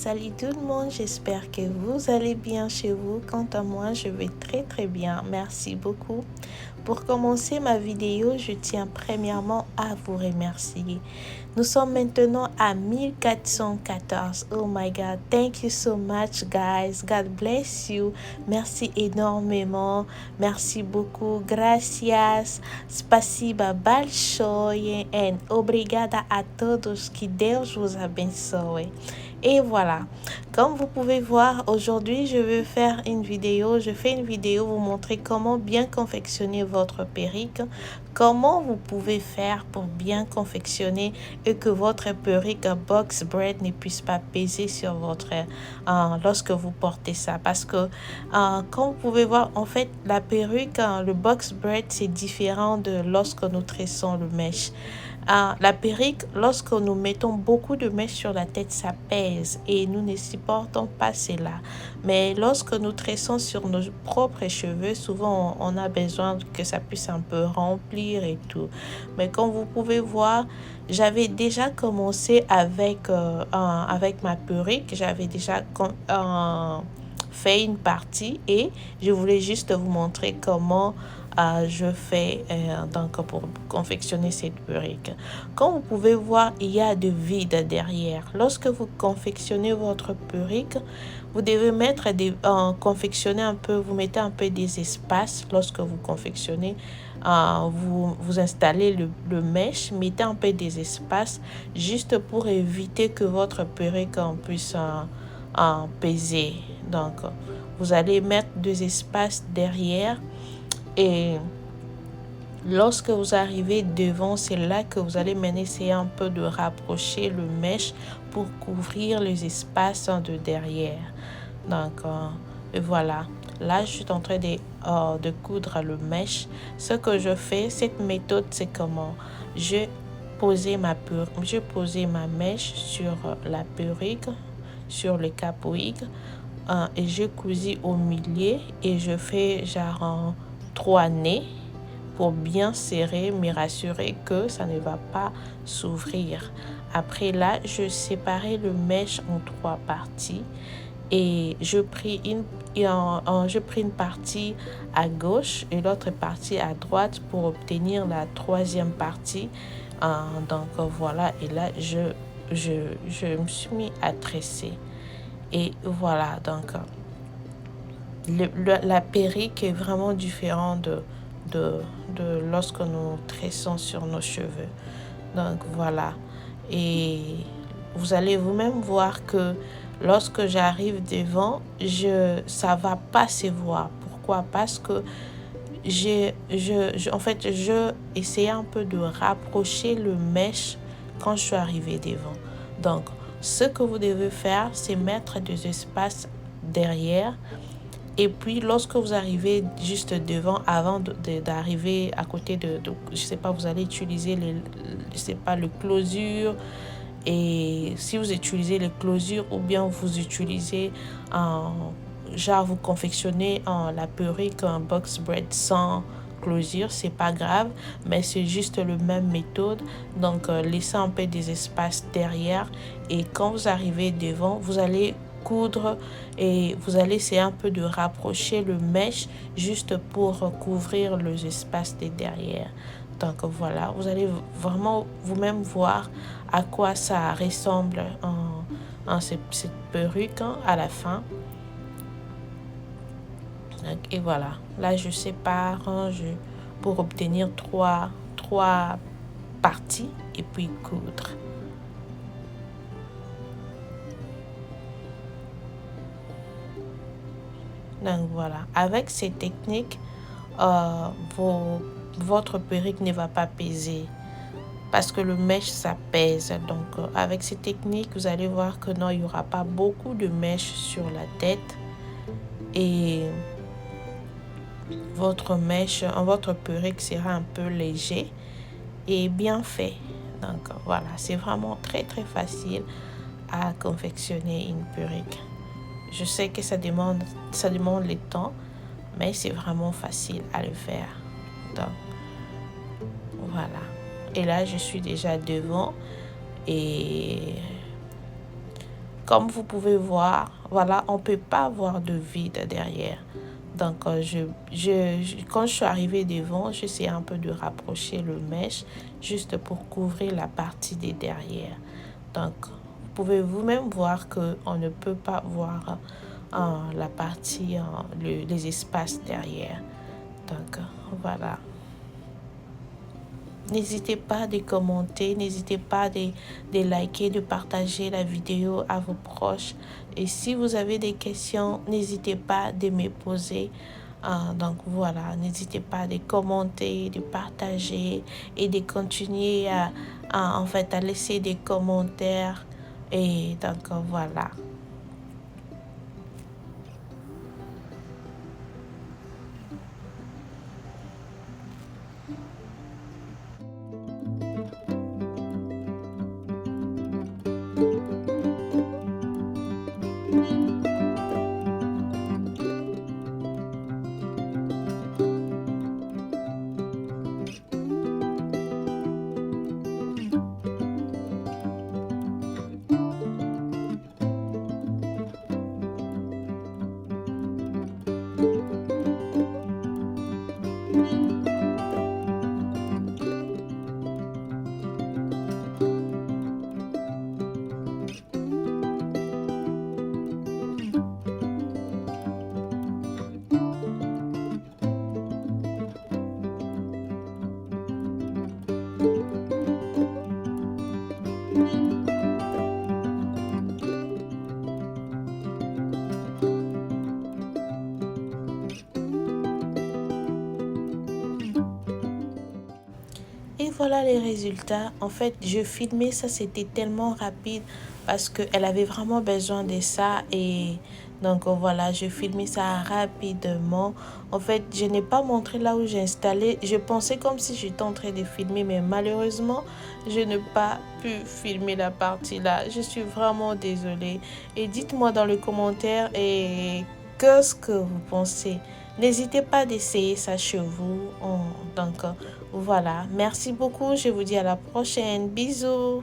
Salut tout le monde, j'espère que vous allez bien chez vous. Quant à moi, je vais très bien. Merci beaucoup. Pour commencer ma vidéo, je tiens premièrement à vous remercier. Nous sommes maintenant à 1414. Oh my God, thank you so much guys. God bless you. Merci énormément. Merci beaucoup. Gracias. Spasiba большое. And obrigada a todos. Que Deus vos abençoe. Et voilà, comme vous pouvez voir, aujourd'hui je vais faire une vidéo. Je fais une vidéo vous montrer comment bien confectionner votre perruque, comment vous pouvez faire pour bien confectionner et que votre perruque box braid ne puisse pas peser sur votre lorsque vous portez ça. Parce que comme vous pouvez voir, en fait, la perruque, le box braid, c'est différent de lorsque nous tressons le mèche. La perruque, lorsque nous mettons beaucoup de mèches sur la tête, ça pèse et nous ne supportons pas cela. Mais lorsque nous tressons sur nos propres cheveux, souvent on a besoin que ça puisse un peu remplir et tout. Mais comme vous pouvez voir, j'avais déjà commencé avec ma perruque. J'avais déjà fait une partie et je voulais juste vous montrer comment je fais donc pour confectionner cette perruque. Comme vous pouvez voir, il y a de vide derrière. Lorsque vous confectionnez votre perruque, vous devez mettre confectionner un peu, vous mettez un peu des espaces lorsque vous confectionnez. Vous installez le mèche, mettez un peu des espaces juste pour éviter que votre perruque puisse peser. Donc, vous allez mettre des espaces derrière et lorsque vous arrivez devant, c'est là que vous allez maintenant essayer un peu de rapprocher le mèche pour couvrir les espaces de derrière. Donc, et voilà. Là, je suis en train de coudre le mèche. Ce que je fais, cette méthode, c'est comment je posais ma mèche sur la perruque, sur le capoïque, et je cousis au milieu et je fais genre 3 nœuds pour bien serrer, me rassurer que ça ne va pas s'ouvrir. Après là, je séparais le mèche en 3 parties et je pris une partie à gauche et l'autre partie à droite pour obtenir la 3e partie. Donc voilà, et là je me suis mis à tresser. Et voilà, donc la perruque est vraiment différente de lorsque nous tressons sur nos cheveux. Donc voilà, et vous allez vous-même voir que lorsque j'arrive devant, ça va pas se voir. Pourquoi? Parce que en fait, je essayais un peu de rapprocher le mèche quand je suis arrivée devant. Donc, ce que vous devez faire, c'est mettre des espaces derrière. Et puis, lorsque vous arrivez juste devant, avant d'arriver à côté je sais pas, vous allez utiliser le closure. Et si vous utilisez les closures ou bien vous utilisez genre vous confectionnez la perruque en box braid sans closure, c'est pas grave, mais c'est juste la même méthode. Donc laissez un peu des espaces derrière et quand vous arrivez devant, vous allez coudre et vous allez essayer un peu de rapprocher le mèche juste pour couvrir les espaces de derrière. Donc voilà, vous allez vraiment vous-même voir à quoi ça ressemble cette perruque à la fin. Donc, et voilà, là je sépare pour obtenir trois parties et puis coudre. Donc voilà, avec ces techniques, votre perruque ne va pas peser parce que le mèche ça pèse. Donc avec ces techniques, vous allez voir que non, il n'y aura pas beaucoup de mèches sur la tête et votre perruque sera un peu léger et bien fait. Donc voilà, c'est vraiment très facile à confectionner une perruque. Je sais que ça demande le temps, mais c'est vraiment facile à le faire. Donc voilà. Et là, je suis déjà devant et comme vous pouvez voir, voilà, on ne peut pas voir de vide derrière. Donc, quand je suis arrivée devant, j'essayais un peu de rapprocher le mèche juste pour couvrir la partie des derrière. Donc, vous pouvez vous-même voir qu'on ne peut pas voir la partie, les espaces derrière. Donc, voilà. N'hésitez pas à commenter, n'hésitez pas à liker, de partager la vidéo à vos proches. Et si vous avez des questions, n'hésitez pas de me poser. Donc voilà, n'hésitez pas à commenter, de partager et de continuer en fait, à laisser des commentaires. Et donc voilà. Et voilà les résultats. En fait, je filmais ça, c'était tellement rapide parce qu'elle avait vraiment besoin de ça. Et donc voilà, je filmais ça rapidement. En fait, je n'ai pas montré là où j'ai installé. Je pensais comme si j'étais en train de filmer, mais malheureusement, je n'ai pas pu filmer la partie là. Je suis vraiment désolée. Et dites-moi dans les commentaires et qu'est-ce que vous pensez. N'hésitez pas d'essayer ça chez vous. Donc, voilà. Merci beaucoup. Je vous dis à la prochaine. Bisous.